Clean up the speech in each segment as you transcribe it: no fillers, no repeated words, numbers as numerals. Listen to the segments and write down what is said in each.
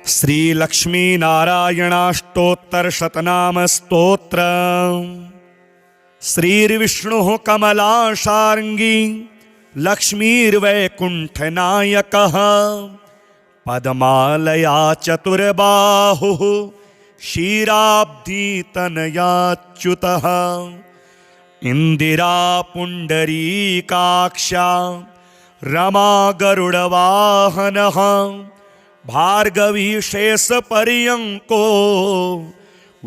श्री लक्ष्मी नारायणाष्टोत्तर शतनाम स्तोत्र। श्रीर्विष्णुः कमलाशार्ङ्गी लक्ष्मीर्वैकुण्ठनायकः पद्मालया चतुर्बाहुः क्षीराब्धितनयाच्युतः इंदिरा पुण्डरीकाक्षा रमा गरुडवाहनः भार्गवी शेषपर्यङ्को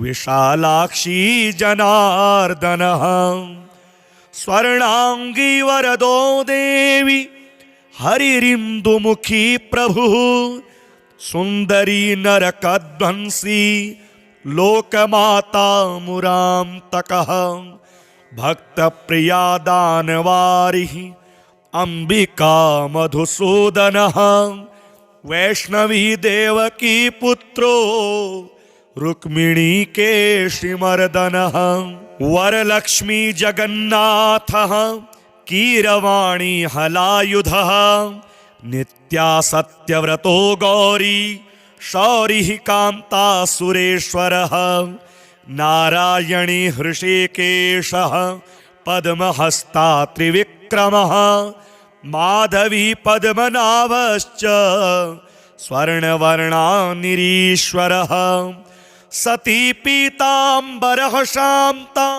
विशालाक्षी जनार्दनः स्वर्णांगी वरदो देवी हरिरिन्दुमुखी प्रभुः सुंदरी नरकध्वंसी लोकमाता मुरान्तकः भक्तप्रिया दानवारिः अंबिका मधुसूदनः वैष्णवी देवकी पुत्रो रुक्मिणी केशिमर्दनः वरलक्ष्मी जगन्नाथः कीरवाणी हलायुधः नित्या सत्यव्रतो गौरी शौरिः कान्ता सुरेश्वरः नारायणी हृषिकेशः पद्महस्ता त्रिविक्रमः माधवी पद्मनाभश्च स्वर्णवर्णानिरीश्वरः सती पीताम्बरः शान्ता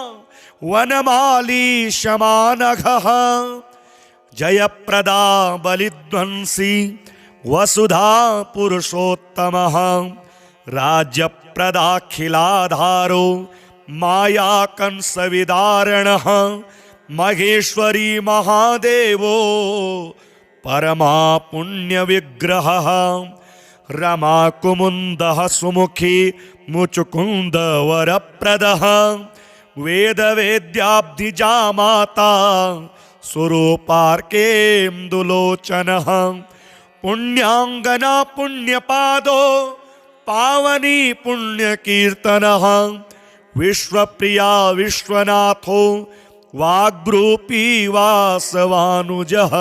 वनमाली शमानघः जयप्रदा बलिध्वंसी वसुधा पुरुषोत्तमः राज्यप्रदाखिलाधारो मायाकंसविदारणः महेश्वरी महादेवो परमा पुण्यविग्रहः रमा कुमुन्दः सुमुखी मुचुकुंद वरप्रदः वेदवेद्याब्धिजा माता स्वरूपार्केन्दुलोचनः पुण्याङ्गना पुण्यपादो पावनी पुण्यकीर्तनः विश्वप्रिया विश्वनाथो वाग्रूपी वासवानुजः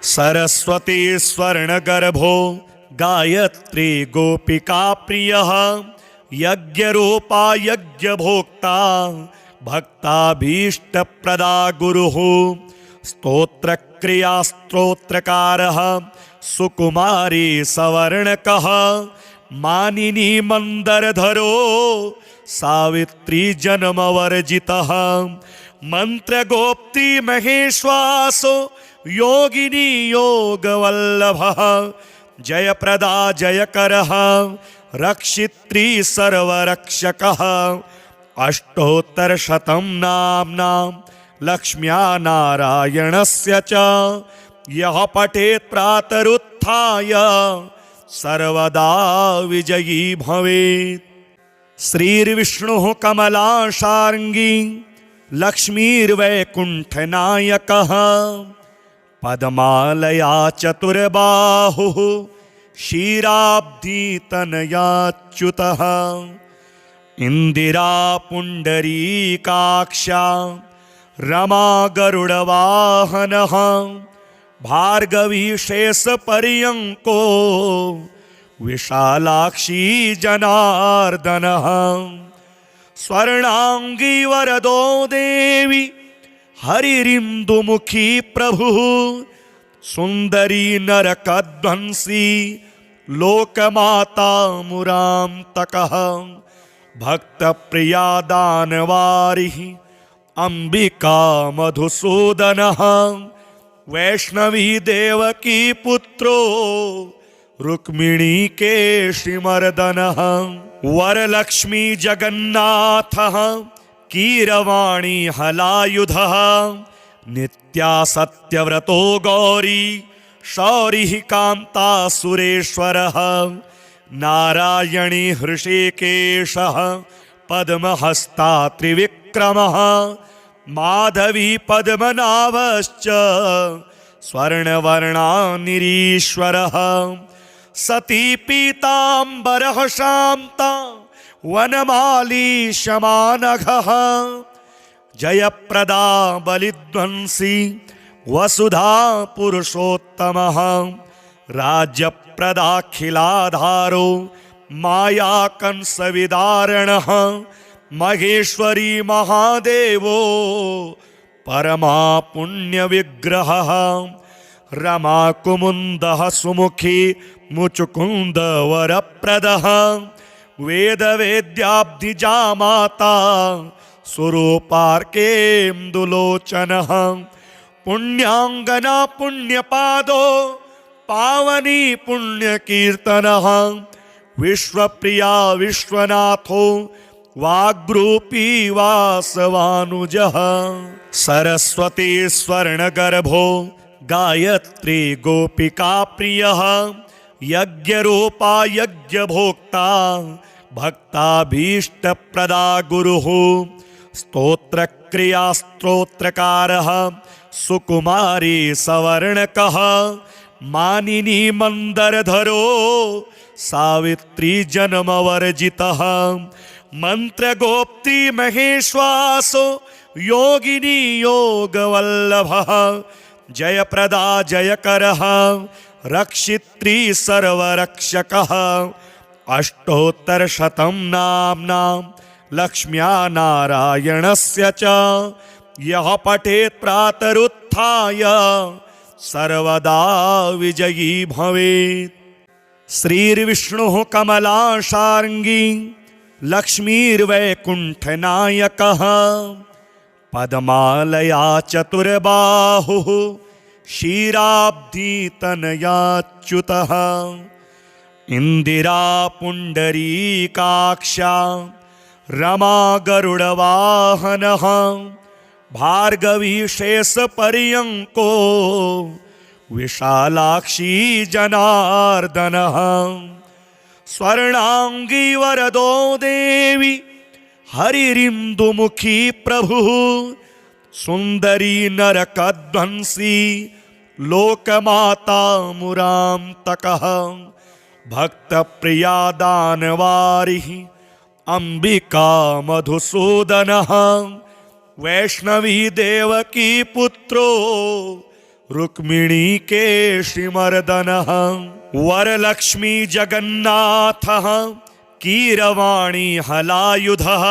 सरस्वती स्वर्णगर्भो गायत्री गोपिका प्रियः यज्ञरूपा यज्ञभोक्ता भक्ताभीष्टप्रदा गुरुः स्तोत्रक्रिया स्तोत्रकारः सुकुमारी सवर्णकः मानिनी मंदरधरो सावित्री जन्मवर्जितः मंत्रगोप्ती महेश्वासो योगिनी योगवल्लभः जयप्रदा जयकरः रक्षित्री सर्वरक्षकः अष्टोत्तरशतं नाम्नां लक्ष्म्या नारायणस्य च यः पठेत् प्रातरुत्थाय सर्वदा विजयी भवेत्। श्रीर्विष्णुः कमलाशार्ङ्गी लक्ष्मीर्वैकुण्ठनायकः पद्मालया चतुर्बाहुः क्षीराब्धितनयाच्युतः इंदिरा पुण्डरीकाक्षा रमा गरुडवाहनः भार्गवी शेषपर्यङ्को विशालाक्षी जनार्दनः स्वर्णांगी वरदो देवी हरिरिन्दुमुखी प्रभुः सुंदरी नरकध्वंसी लोकमाता मुरान्तकः भक्तप्रिया दानवारिः अंबिका मधुसूदनः वैष्णवी देवकी पुत्रो रुक्मिणी केशिमर्दनः वरलक्ष्मी जगन्नाथः कीरवाणी हलायुधः नित्या सत्यव्रतो गौरी शौरिः कान्ता सुरेश्वरः नारायणी हृषिकेशः पद्महस्ता त्रिविक्रमः माधवी पद्मनाभश्च स्वर्णवर्णानिरीश्वरः सती पीताम्बरः शान्ता वनमाली शमानघः जयप्रदा बलिध्वंसी वसुधा पुरुषोत्तमः राज्य जयप्रदाखिलाधारो मायाकंसविदारणः महेश्वरी महादेवो परमा पुण्यविग्रहः रमाकुमुन्दः सुमुखी मुचुकुन्दवरप्रदः वेदवेद्याब्धिजामाता स्वरूपार्केन्दुलोचनः पुण्याङ्गना पुण्यपादो पावनी पुण्यकीर्तनः विश्वप्रिया विश्वनाथो वाग्रूपी वासवानुजः सरस्वती स्वर्णगर्भो गायत्री गोपिका प्रियः यज्ञरूपा यज्ञभोक्ता भक्ताभीष्टप्रदा गुरुः स्तोत्रक्रिया स्तोत्रकारः सुकुमारी सवर्णकः मानिनी मंदरधरो सावित्री जन्मवर्जितः मंत्रगोप्ती महेश्वासो योगिनी योगवल्लभः जयप्रदा जयकरः रक्षित्री सर्वरक्षकः अष्टोत्तरशतं नाम्नां लक्ष्म्या नारायणस्य च यः पठेत् प्रातरुत्थाय सर्वदा विजयी भवेत्। श्रीर्विष्णुः कमलाशार्ङ्गी लक्ष्मीर्वैकुण्ठनायकः पद्मालया चतुर्बाहुः क्षीराब्धितनयाच्युतः इंदिरा पुण्डरीकाक्षा रमा गरुडवाहनः भार्गवी शेषपर्यङ्को विशालाक्षी जनार्दनः स्वर्णांगी वरदो देवी हरिरिन्दुमुखी प्रभुः सुंदरी नरकध्वंसी लोकमाता मुरान्तकः भक्तप्रिया दानवारिः अंबिका मधुसूदनः वैष्णवी देवकी पुत्रो रुक्मिणी केशिमर्दनः वरलक्ष्मी जगन्नाथः कीरवाणी हलायुधः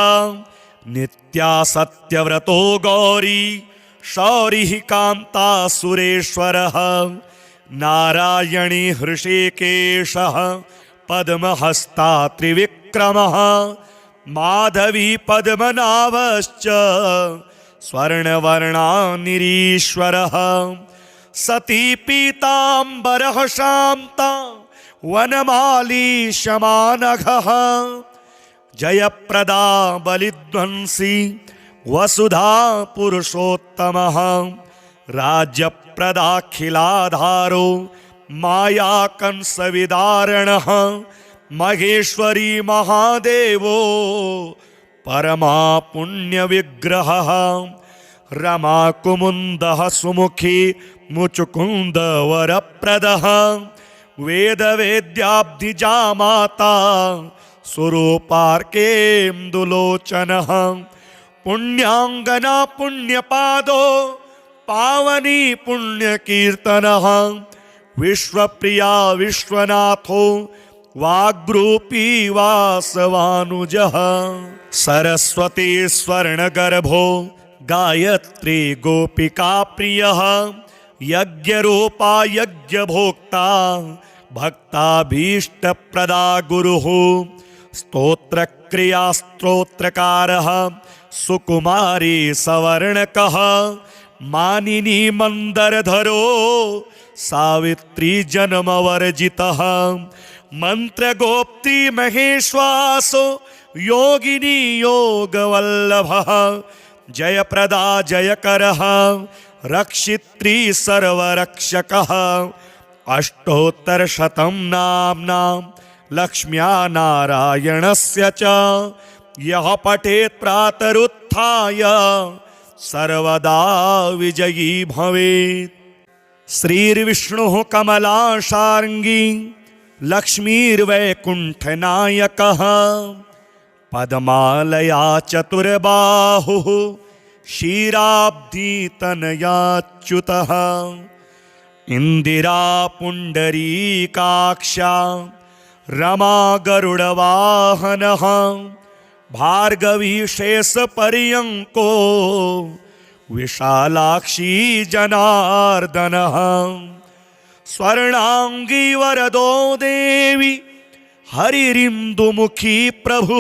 नित्या सत्यव्रतो गौरी शौरिः कान्ता सुरेश्वरः नारायणी हृषिकेशः पद्महस्ता त्रिविक्रमः माधवी पद्मनाभश्च स्वर्णवर्णानिरीश्वरः सती पीताम्बरः शान्ता वनमाली शमानघः जयप्रदा बलिध्वंसी वसुधा पुरुषोत्तमः राज्यप्रदाखिलाधारो मायाकंसविदारणः महेश्वरी महादेवो परमा पुण्यविग्रहः रमाकुमुन्दः सुमुखी मुचुकुन्दवरप्रदः वेदवेद्याब्धिजामाता स्वरूपार्केन्दुलोचनः पुण्याङ्गना पुण्यपादो पावनी पुण्यकीर्तनः विश्वप्रिया विश्वनाथो वाग्रूपी वासवानुजः सरस्वती स्वर्णगर्भो गायत्री गोपिका प्रियः यज्ञरूपा यज्ञभोक्ता भक्ताभीष्टप्रदा गुरुः स्तोत्रक्रिया स्तोत्रकारः सुकुमारी सवर्णकः मानिनी मंदरधरो सावित्री जन्मवर्जितः मंत्रगोप्ती महेश्वासो योगिनी योगवल्लभः जयप्रदा जयकरः रक्षित्री सर्वरक्षकः अष्टोत्तरशतं नाम्नां लक्ष्म्या नारायणस्य च यः पठेत् प्रातरुत्थाय सर्वदा विजयी भवेत्। श्रीर्विष्णुः कमलाशार्ङ्गी लक्ष्मीर्वैकुण्ठनायकः पद्मालया चतुर्बाहुः क्षीराब्धितनयाच्युतः इंदिरा पुंडरीकाक्षा रमा गरुड़वाहनः भार्गवी शेषपर्यंको विशालाक्षी जनार्दनः स्वर्णांगी वरदो देवी हरिरिंदुमुखी प्रभु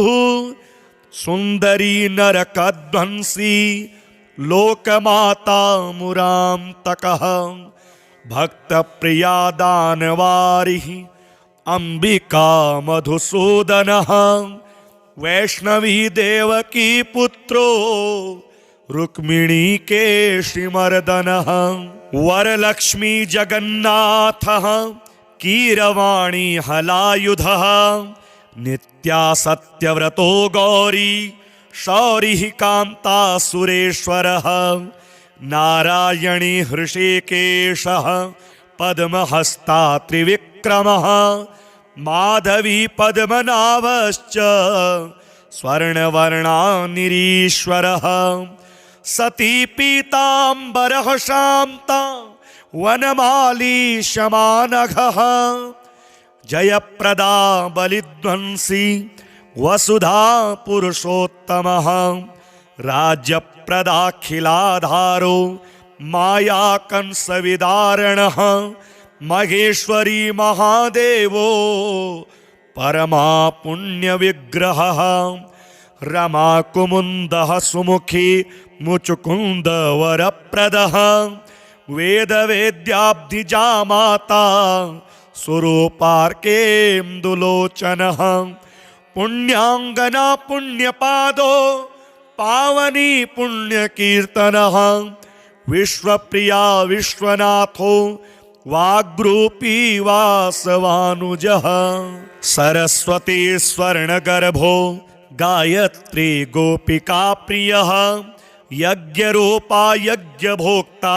सुंदरी नरकध्वंसी लोकमाता मुरांतकः भक्त प्रिया दानवारिः अंबिका मधुसूदनः वैष्णवी देवकी पुत्रो रुक्मिणी केशिमर्दनः वरलक्ष्मी जगन्नाथः कीरवाणी हलायुधः नित्या सत्यव्रतो गौरी शौरिः कान्ता सुरेश्वरः नारायणी हृषिकेशः पद्महस्ता त्रिविक्रमः माधवी पद्मनाभश्च स्वर्णवर्णानिरीश्वरः सती पीताम्बरः शान्ता वनमाली शमानघः जयप्रदा बलिध्वंसी वसुधा पुरुषोत्तमः राज्यप्रदाखिलाधारो माया कंसविदारणः महेश्वरी महादेवो परमा पुण्यविग्रहः रमा कुमुन्दः सुमुखी मुचुकुंद वरप्रदः वेदवेद्याब्धिजा माता स्वरूपार्केन्दुलोचनः पुण्याङ्गना पुण्यपादो पावनी पुण्यकीर्तनः विश्वप्रिया विश्वनाथो वाग्रूपी वासवानुजः सरस्वती स्वर्णगर्भो गायत्री गोपिका प्रियः यज्ञरूपा यज्ञभोक्ता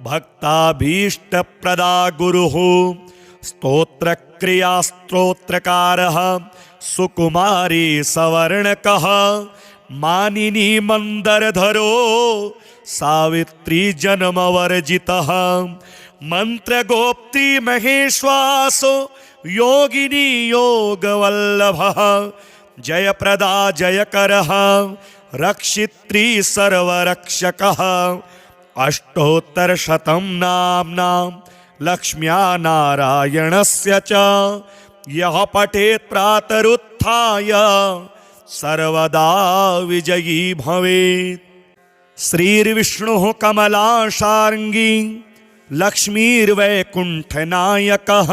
भक्ताभीष्टप्रदा गुरुः स्तोत्रक्रिया स्तोत्रकारः सुकुमारी सवर्णकः मानिनी मंदरधरो सावित्री जन्मवर्जितः मंत्रगोप्ती महेश्वासो योगिनी योगवल्लभः जयप्रदा जयकरः रक्षित्री सर्वरक्षकः अष्टोत्तरशतं नाम्नां लक्ष्म्या नारायणस्य च यः पठेत् प्रातरुत्थाय सर्वदा विजयी भवेत्। श्रीर्विष्णुः कमलाशार्ङ्गी लक्ष्मीर्वैकुण्ठनायकः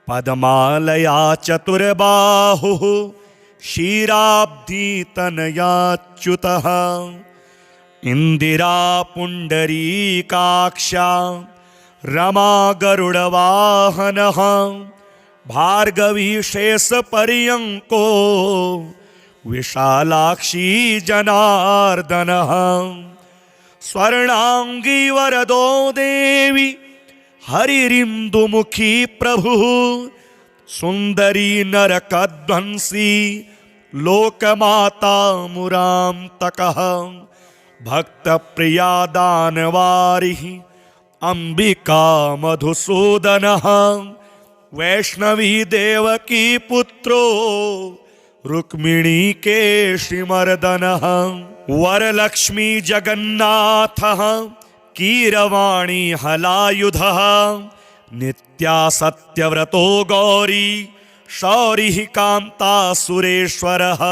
पद्मालया चतुर्बाहुः क्षीराब्धितनयाच्युतः इंदिरा पुंडरीकाक्षा रमा गरुड़वाहनः भार्गवी शेषपर्यंको विशालाक्षी जनार्दनः स्वर्णांगी वरदो देवी हरिरिंदुमुखी प्रभु सुंदरी नरकध्वंसी लोकमाता मुरांतकः भक्त प्रिया दानवारिः अंबिका मधुसूदनः वैष्णवी देवकी पुत्रो रुक्मिणी केशिमर्दनः वरलक्ष्मी जगन्नाथः कीरवाणी हलायुधः नित्या सत्यव्रतो गौरी शौरिः कान्ता सुरेश्वरः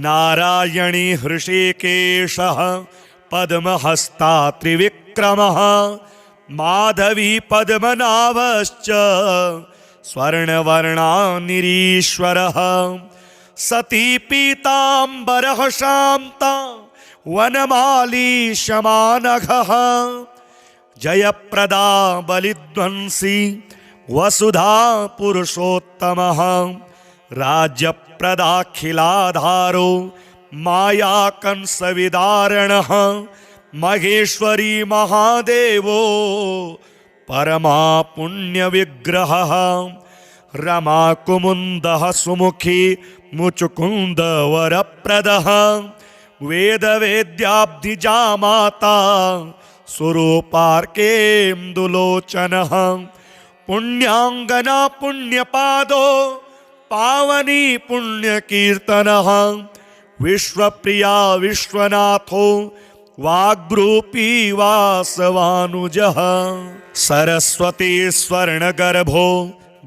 नारायणी हृषिकेशः पद्महस्ता त्रिविक्रमः माधवी पद्मनाभश्च स्वर्णवर्णानिरीश्वरः सती पीताम्बरः शान्ता वनमाली शमानघः जयप्रदा बलिध्वंसी वसुधा पुरुषोत्तमः राज्यप्रदाखिलाधारो माया कंसविदारणः महेश्वरी महादेवो परमा पुण्यविग्रहः रमा कुमुन्दः सुमुखी मुचुकुंद वरप्रदः वेदवेद्याब्धिजा माता स्वरूपार्केन्दुलोचनः पुण्याङ्गना पुण्यपादो पावनी पुण्यकीर्तनः विश्वप्रिया विश्वनाथो वाग्रूपी वासवानुजः सरस्वती स्वर्णगर्भो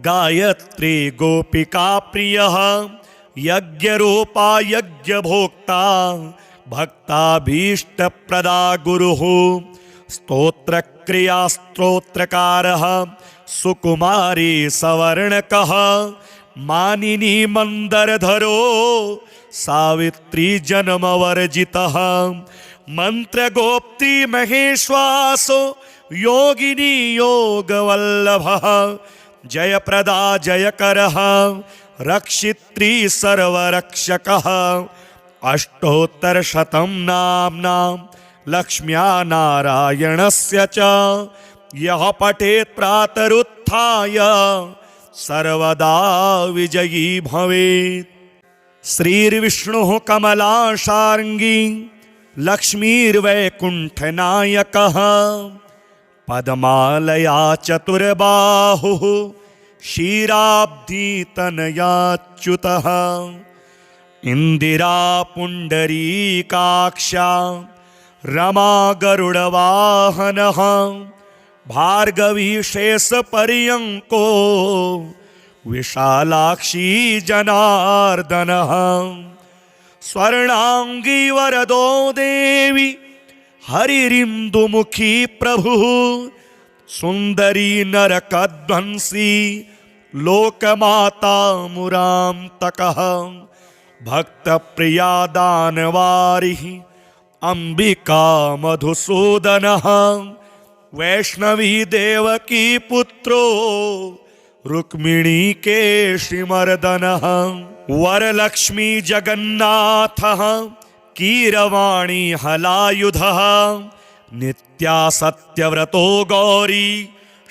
गायत्री गोपिका प्रियः यज्ञरूपा यज्ञभोक्ता भक्ताभीष्टप्रदा गुरुः स्तोत्रक्रिया स्तोत्रकारः सुकुमारी सवर्णकः मानिनी मंदरधरो सावित्री जन्मवर्जितः मंत्रगोप्ती महेश्वासो योगिनी योगवल्लभः जयप्रदा जयकरः रक्षित्री सर्वरक्षकः अष्टोत्तरशतं नाम्नां लक्ष्म्या नारायणस्य च यः पठेत् प्रातरुत्थाय सर्वदा विजयी भवेत्। श्रीर्विष्णुः कमलाशार्ङ्गी लक्ष्मीर्वैकुण्ठनायकः पद्मालया चतुर्बाहुः क्षीराब्धितनयाच्युतः इंदिरा पुण्डरीकाक्षा रमा गरुडवाहनः भार्गवी शेषपर्यङ्को विशालाक्षी जनार्दनः स्वर्णांगी वरदो देवी हरिरिन्दुमुखी प्रभुः सुंदरी नरकध्वंसी लोकमाता मुरान्तकः भक्तप्रिया दानवारिः अंबिका मधुसूदनः वैष्णवी देवकी पुत्रो रुक्मिणी केशिमर्दनः वरलक्ष्मी जगन्नाथः कीरवाणी हलायुधः नित्या सत्यव्रतो गौरी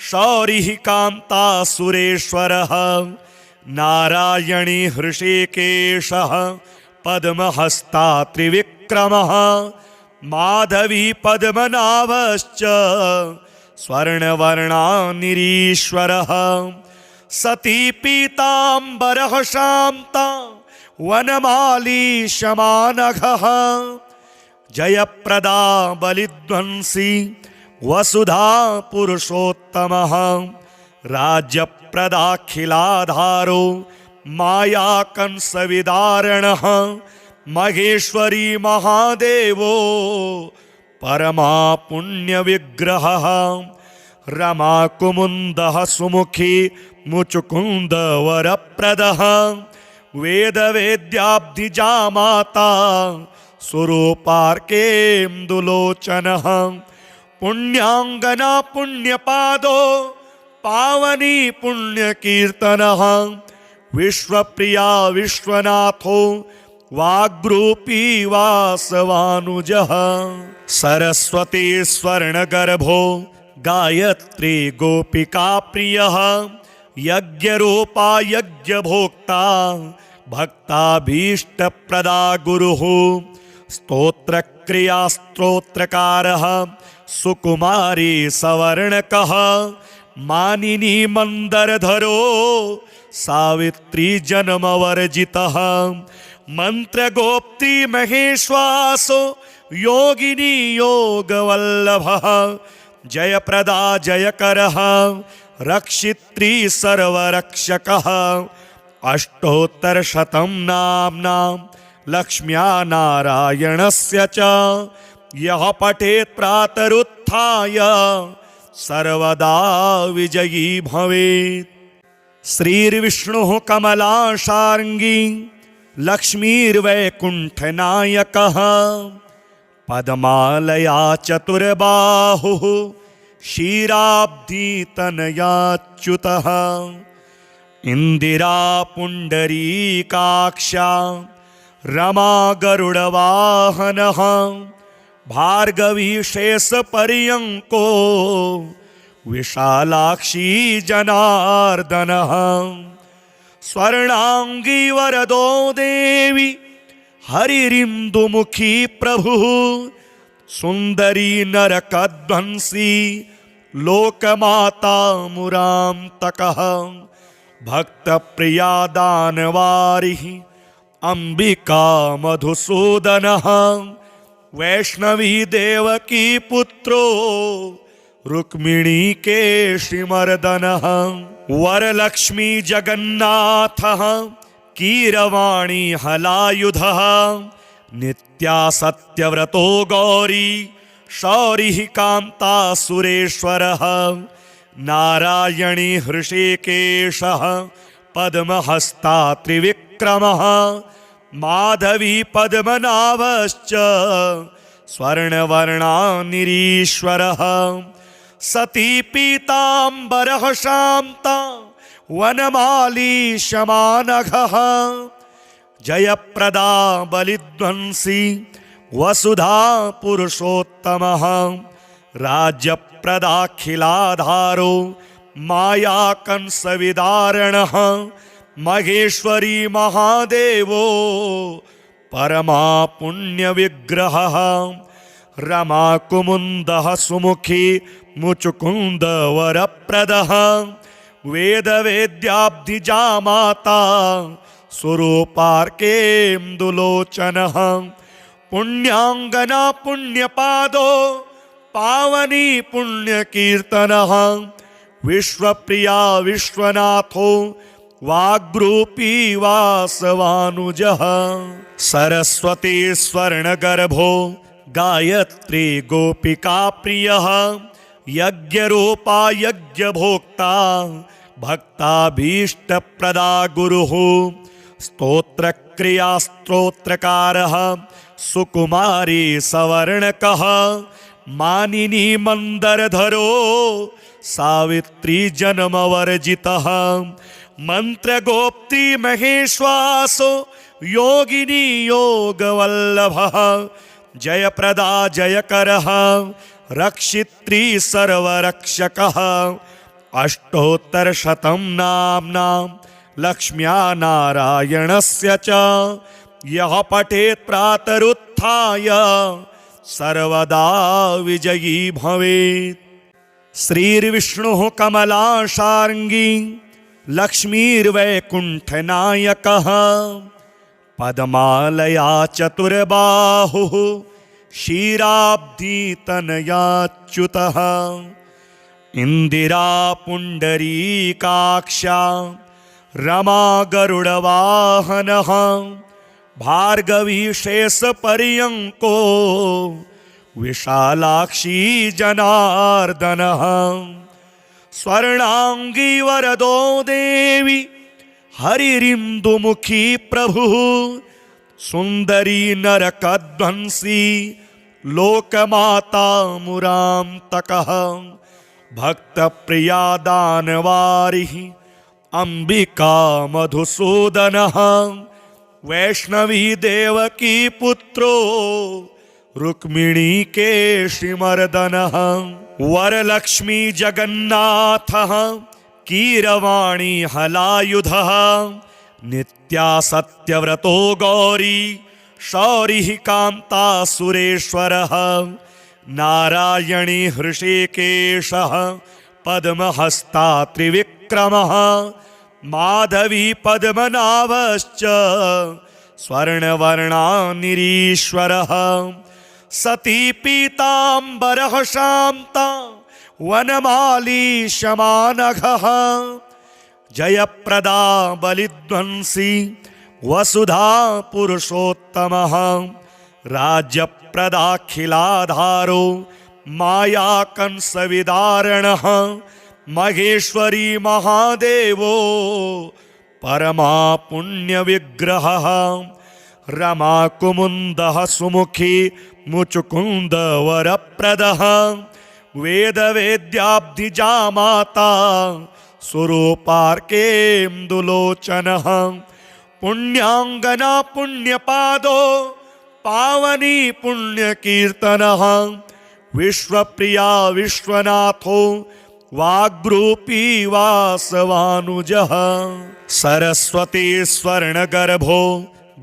शौरिः कान्ता सुरेश्वरः नारायणी हृषिकेशः पद्महस्ता त्रिविक्रमः माधवी पद्मनाभश्च स्वर्णवर्णानिरीश्वरः सती पीताम्बरः शान्ता वनमाली शमानघः जयप्रदा बलिध्वंसी वसुधा पुरुषोत्तमः राज्यप्रदाखिलाधारो माया कंसविदारणः महेश्वरी महादेवो परमा पुण्यविग्रहः रमा कुमुन्दः सुमुखी मुचुकुंद वरप्रदः वेदवेद्याब्धिजा माता स्वरूपार्केन्दुलोचनः पुण्याङ्गना पुण्यपादो पावनी पुण्यकीर्तनः विश्वप्रिया विश्वनाथो वाग्रूपी वासवानुजः सरस्वती स्वर्णगर्भो गायत्री गोपिका प्रियः यज्ञरूपा यज्ञभोक्ता भक्ताभीष्टप्रदा गुरुः स्तोत्रक्रिया स्तोत्रकारः सुकुमारी सवर्णकः मानिनी मंदरधरो सावित्री जन्मवर्जितः मंत्रगोप्ती महेश्वासो योगिनी योगवल्लभः जयप्रदा जयकरः रक्षित्री सर्वरक्षकः अष्टोत्तरशतं नाम्नां लक्ष्म्या नारायणस्य च यः पठेत् प्रातरुत्थाय सर्वदा विजयी भवेत्। श्रीर्विष्णुः कमलाशार्ङ्गी लक्ष्मीर्वैकुण्ठनायकः पद्मालया चतुर्बाहुः क्षीराब्धितनयाच्युतः इंदिरा पुण्डरीकाक्षा रमा गरुडवाहनः भार्गवी शेषपर्यङ्को विशालाक्षी जनार्दनः स्वर्णांगी वरदो देवी हरिरिन्दुमुखी प्रभुः सुंदरी नरकध्वंसी लोकमाता मुरांतकः भक्त प्रिया दानवारिः अंबिका मधुसूदनः वैष्णवी देवकी पुत्रो रुक्मिणी केशिमर्दनः वरलक्ष्मी जगन्नाथः कीरवाणी हलायुधः नित्या सत्यव्रतो गौरी शौरिः कान्ता सुरेश्वरः नारायणी हृषिकेशः पद्महस्ता त्रिविक्रमः माधवी पद्मनाभश्च स्वर्णवर्णानिरीश्वरः सती पीताम्बरः शान्ता वनमाली शमानघः जयप्रदा बलिध्वंसी वसुधा पुरुषोत्तमः राज्यप्रदाखिलाधारो माया कंसविदारणः महेश्वरी महादेवो परमा पुण्यविग्रहः रमा कुमुन्दः सुमुखी मुचुकुन्द वरप्रदः वेदवेद्याब्धिजा माता स्वरूपार्केन्दुलोचनः पुण्याङ्गना पुण्यपादो पावनी पुण्यकीर्तनः विश्वप्रिया विश्वनाथो वाग्रूपी वासवानुजः सरस्वती स्वर्णगर्भो गायत्री गोपिका प्रियः यज्ञरूपा यज्ञभोक्ता भक्ताभीष्टप्रदा गुरुः स्तोत्रक्रिया स्तोत्रकारः सुकुमारी सवर्णकः मानिनी मंदरधरो सावित्री जन्मवर्जितः मंत्रगोप्ती महेश्वासो योगिनी योगवल्लभः जयप्रदा जयकरः रक्षित्री सर्वरक्षकः अष्टोत्तरशतं नाम्नां लक्ष्म्या नारायणस्य च यः पठेत् प्रातरुत्थाय सर्वदा विजयी भवेत्। श्रीर्विष्णुः कमलाशार्ङ्गी लक्ष्मीर्वैकुण्ठनायकः पद्मालया चतुर्बाहुः क्षीराब्धितनयाच्युतः इंदिरा पुण्डरीकाक्षा रमा गरुडवाहनः भार्गवी शेषपर्यङ्को विशालाक्षी जनार्दनः स्वर्णांगी वरदो देवी हरिरिन्दुमुखी प्रभुः सुंदरी नरकध्वंसी लोकमाता मुरांतकः भक्त प्रिया दानवारिः अंबिका मधुसूदनः वैष्णवी देवकी पुत्रो रुक्मिणी केशिमर्दनः वरलक्ष्मी जगन्नाथः कीरवाणी हलायुधः नित्या सत्यव्रतो गौरी शौरिः कान्ता सुरेश्वरः नारायणी हृषिकेशः पद्महस्ता त्रिविक्रमः माधवी पद्मनाभश्च स्वर्णवर्णानिरीश्वरः सती पीताम्बरः शान्ता वनमाली शमानघः जयप्रदा बलिध्वंसी वसुधा पुरुषोत्तमः राज्यप्रदाखिलाधारो माया कंसविदारणः महेश्वरी महादेवो परमा पुण्यविग्रहः रमा कुमुन्दः सुमुखी मुचुकुन्द वरप्रदः वेदवेद्याब्धिजा माता स्वरूपार्केन्दुलोचनः पुण्याङ्गना पुण्यपादो पावनी पुण्यकीर्तनः विश्वप्रिया विश्वनाथो वाग्रूपी वासवानुजः सरस्वती स्वर्णगर्भो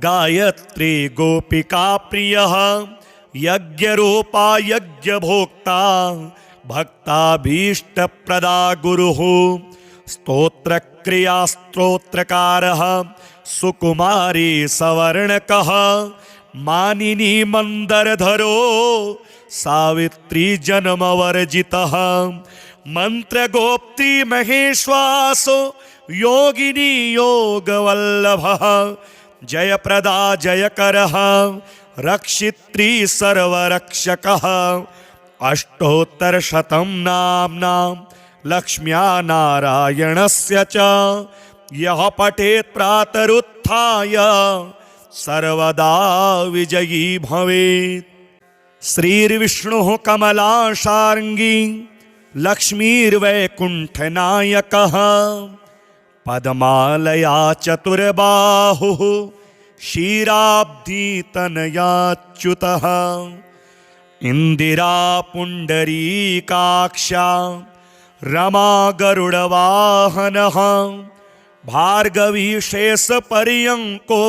गायत्री गोपिका प्रियः यज्ञरूपा यज्ञभोक्ता भक्ताभीष्टप्रदा गुरुः स्तोत्रक्रिया स्तोत्रकारः सुकुमारी सवर्णकः मानिनी मंदरधरो सावित्री जन्मवर्जितः मंत्रगोप्ती महेश्वासो योगिनी योगवल्लभः जयप्रदा जयकरः रक्षित्री सर्वरक्षकः अष्टोत्तरशतं नाम्नां लक्ष्म्या नारायणस्य च यः पठेत् प्रातरुत्थाय सर्वदा विजयी भवेत्। श्रीर्विष्णुः कमलाशार्ङ्गी लक्ष्मीर्वैकुण्ठनायकः पद्मालया चतुर्बाहुः क्षीराब्धितनयाच्युतः इंदिरा पुण्डरीकाक्षा रमा गरुडवाहनः भार्गवी शेषपर्यङ्को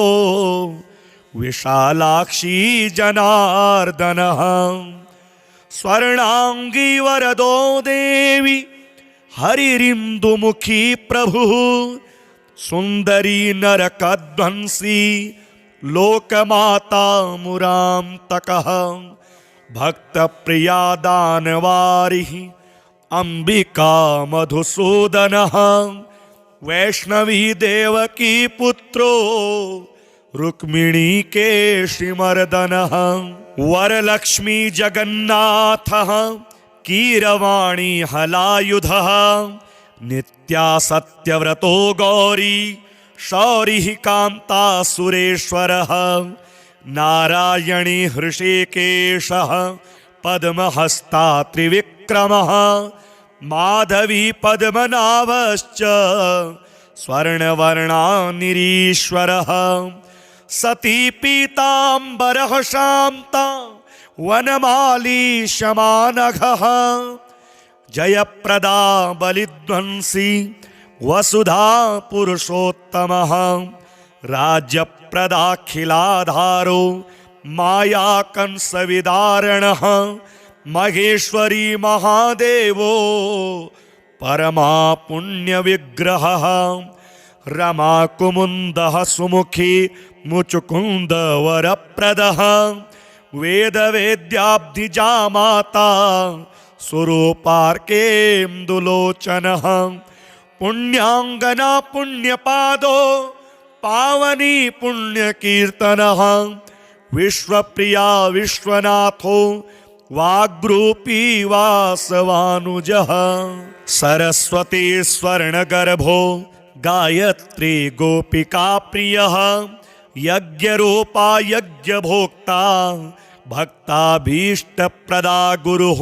विशालाक्षी जनार्दनः स्वर्णांगी वरदो देवी हरिरिन्दुमुखी प्रभुः सुंदरी नरकध्वंसी लोकमाता मुरान्तकः भक्तप्रिया दानवारिः अंबिका मधुसूदनः वैष्णवी देवकी पुत्रो रुक्मिणी केशिमर्दनः वरलक्ष्मी जगन्नाथः कीरवाणी हलायुधः नित्या सत्यव्रतो गौरी शौरिः कान्ता सुरेश्वरः नारायणी हृषिकेशः पद्महस्ता त्रिविक्रमः माधवी पद्मनाभश्च स्वर्णवर्णानिरीश्वरः सती पीताम्बरः शान्ता वनमाली शमानघः जयप्रदा बलिध्वंसी वसुधा पुरुषोत्तमः राज्यप्रदाखिलाधारो माया कंसविदारणः महेश्वरी महादेवो परमा पुण्यविग्रहः रमा कुमुन्दः सुमुखी मुचुकुंद वरप्रदः वेदवेद्याब्धिजा माता स्वरूपार्केन्दुलोचनः पुण्याङ्गना पुण्यपादो पावनी पुण्यकीर्तनः विश्वप्रिया विश्वनाथो वाग्रूपी वासवानुजः सरस्वती स्वर्णगर्भो गायत्री गोपिका प्रियः यज्ञरूपा यज्ञभोक्ता भक्ताभीष्टप्रदा गुरुः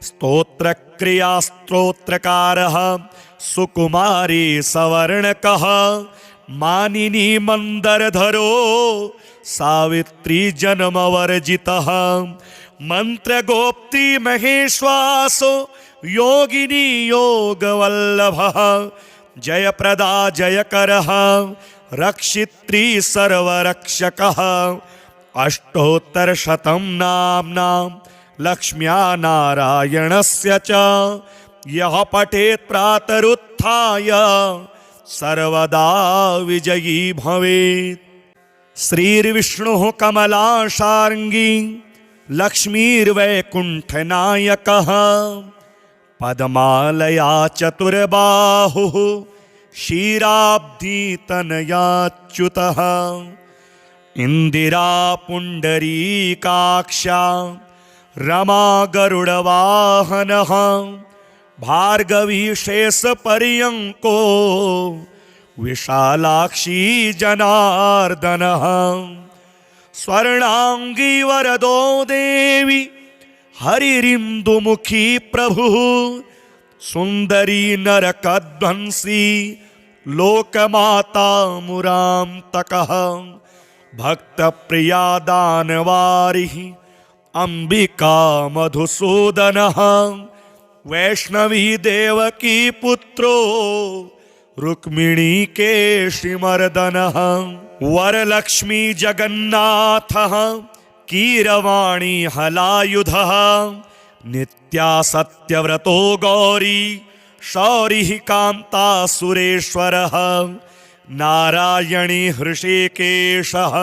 स्तोत्रक्रिया स्तोत्रकारः सुकुमारी सवर्णकः मानिनी मंदरधरो सावित्री जन्मवर्जितः मंत्रगोप्ती महेश्वासो योगिनी योगवल्लभः जयप्रदा जयकरः रक्षित्री सर्वरक्षकः अष्टोत्तरशतं नाम्नां लक्ष्म्या नारायणस्य च यः पठेत् प्रातरुत्थाय सर्वदा विजयी भवेत्। श्रीर्विष्णुः कमलाशार्ङ्गी लक्ष्मीर्वैकुण्ठनायकः पद्मालया चतुर्बाहुः क्षीराब्धितनयाच्युतः इंदिरा पुण्डरीकाक्षा रमा गरुडवाहनः भार्गवी शेषपर्यङ्को विशालाक्षी जनार्दनः स्वर्णांगी वरदो देवी हरिरिन्दुमुखी प्रभुः सुंदरी नरकध्वंसी लोकमाता मुरान्तकः भक्तप्रिया दानवारिः अंबिका मधुसूदनः वैष्णवी देवकी पुत्रो रुक्मिणी केशिमर्दनः वरलक्ष्मी जगन्नाथः कीरवाणी हलायुधः नित्या सत्यव्रतो गौरी शौरिः कान्ता सुरेश्वरः नारायणी हृषीकेशः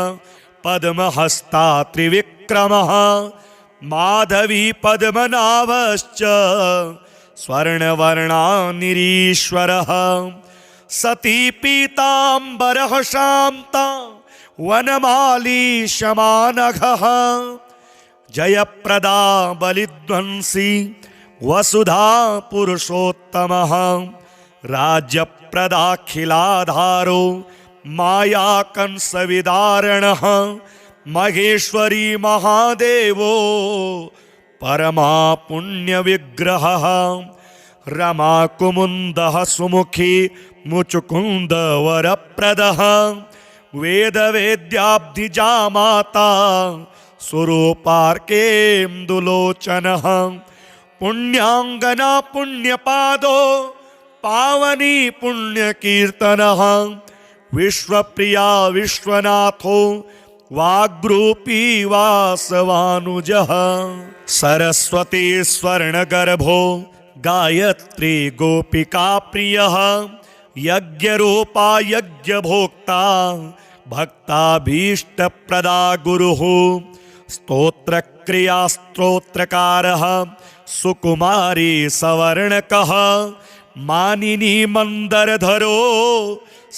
पद्महस्ता त्रिविक्रमः माधवी पद्मनाभश्च स्वर्णवर्णानिरीश्वरः सती पीताम्बरः शान्ता वनमाली शमानघः जयप्रदा बलिध्वंसी वसुधा पुरुषोत्तमः राज्यप्रदाखिलाधारो मायाकंसविदारणः महेश्वरी महादेवो परमा पुण्यविग्रहः रमा कुमुन्दः सुमुखी मुचुकुन्द वरप्रदः वेदवेद्याब्धिजा माता स्वरूपार्केन्दुलोचनः पुण्याङ्गना पुण्यपादो पावनी पुण्यकीर्तनः विश्वप्रिया विश्वनाथो वाग्रूपी वासवानुजः सरस्वती स्वर्णगर्भो गायत्री गोपिका प्रियः यज्ञरूपा यज्ञभोक्ता भक्ताभीष्टप्रदा गुरुः स्तोत्रक्रिया स्तोत्रकारः सुकुमारी सवर्णकः मानिनी मंदरधरो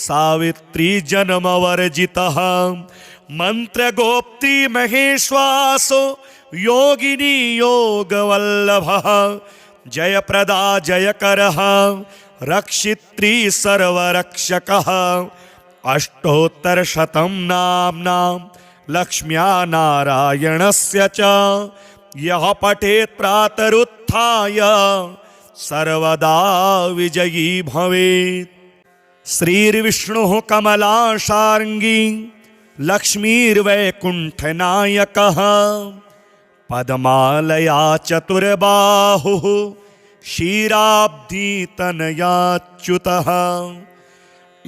सावित्री जन्मवर्जितः मंत्रगोप्ती महेश्वासो योगिनी योगवल्लभः जयप्रदा जयकरः रक्षित्री सर्वरक्षकः अष्टोत्तरशतं नाम्नां लक्ष्म्या नारायणस्य च यः पठेत् प्रातरुत्थाय सर्वदा विजयी भवेत्। श्रीर्विष्णुः कमलाशार्ङ्गी लक्ष्मीर्वैकुण्ठनायकः पद्मालया चतुर्बाहुः क्षीराब्धितनयाच्युतः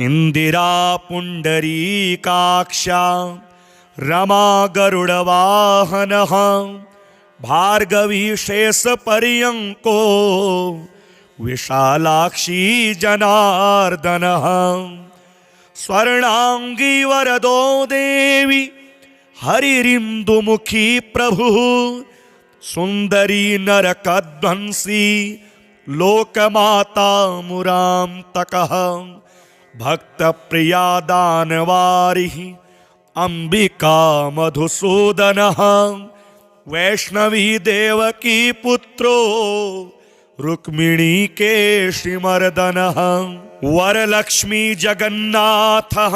इंदिरा पुण्डरीकाक्षा रमा गरुडवाहनः भार्गवी शेषपर्यङ्को विशालाक्षी जनार्दनः स्वर्णांगी वरदो देवी हरिरिन्दुमुखी प्रभुः सुंदरी नरकध्वंसी लोकमाता मुरान्तकः भक्तप्रिया दानवारिः अंबिका मधुसूदनः वैष्णवी देवकी पुत्रो रुक्मिणी केशिमर्दनः वरलक्ष्मी जगन्नाथः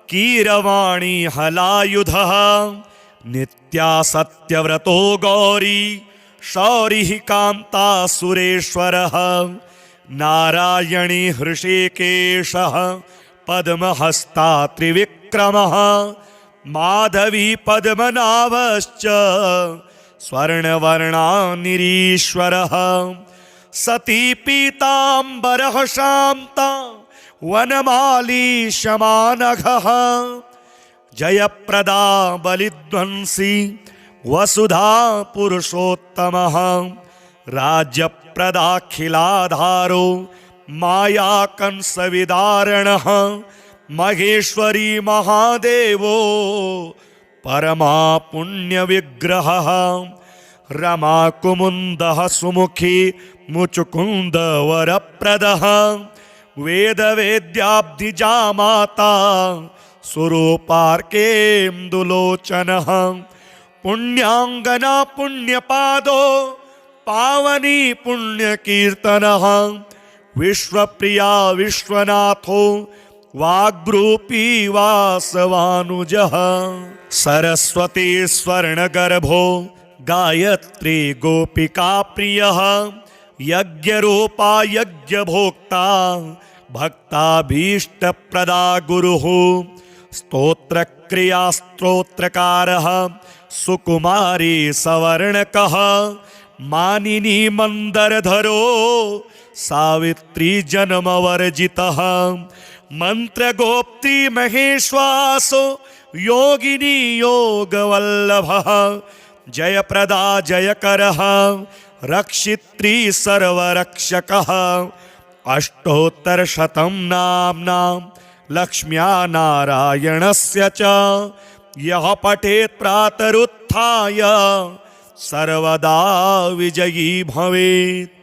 कीरवाणी हलायुधः नित्या सत्यव्रतो गौरी शौरिः कान्ता सुरेश्वरः नारायणी हृषीकेशः पद्महस्ता त्रिविक्रमः माधवी पद्मनाभश्च स्वर्णवर्णानिरीश्वरः सती पीताम्बरः शान्ता वनमाली शमानघः जयप्रदा बलिध्वंसी वसुधा पुरुषोत्तमः राज्यप्रदाखिलाधारो मायाकंसविदारणः महेश्वरी महादेवो परमा पुण्यविग्रहः रमा कुमुन्दः सुमुखी मुचुकुन्द वरप्रदः वेदवेद्याब्धिजा माता स्वरूपार्केन्दुलोचनः पुण्याङ्गना पुण्यपादो पावनी पुण्यकीर्तनः विश्वप्रिया विश्वनाथो वाग्रूपी वासवानुजः सरस्वती स्वर्णगर्भो गायत्री गोपिका प्रियः यज्ञरूपा यज्ञभोक्ता भक्ताभीष्टप्रदा गुरुः स्तोत्रक्रिया स्तोत्रकारः सुकुमारी सवर्णकः मानिनी मंदरधरो सावित्री जन्मवर्जितः मंत्रगोप्ती महेश्वासो योगिनी योगवल्लभः जयप्रदा जयकरः रक्षित्री सर्वरक्षकः अष्टोत्तरशतं नाम्नां लक्ष्म्या नारायणस्य च यः पठेत् प्रातरुत्थाय सर्वदा विजयी भवेत्।